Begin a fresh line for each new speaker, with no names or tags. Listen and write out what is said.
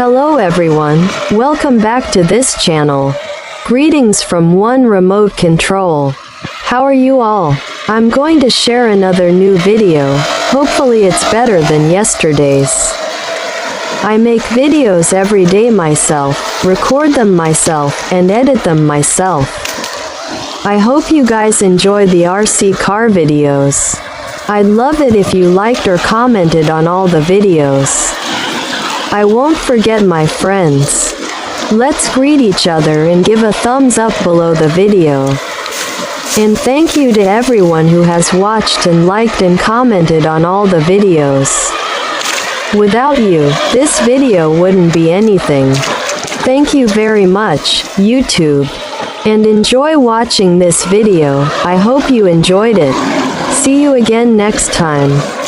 Hello everyone, welcome back to this channel. Greetings from one remote control. How are you all? I'm going to share another new video, hopefully it's better than yesterday's. I make videos every day myself, record them myself, and edit them myself. I hope you guys enjoy the RC car videos. I'd love it if you liked or commented on all the videos. I won't forget my friends. Let's greet each other and give a thumbs up below the video. And thank you to everyone who has watched and liked and commented on all the videos. Without you, this video wouldn't be anything. Thank you very much, YouTube. And enjoy watching this video. I hope you enjoyed it. See you again next time.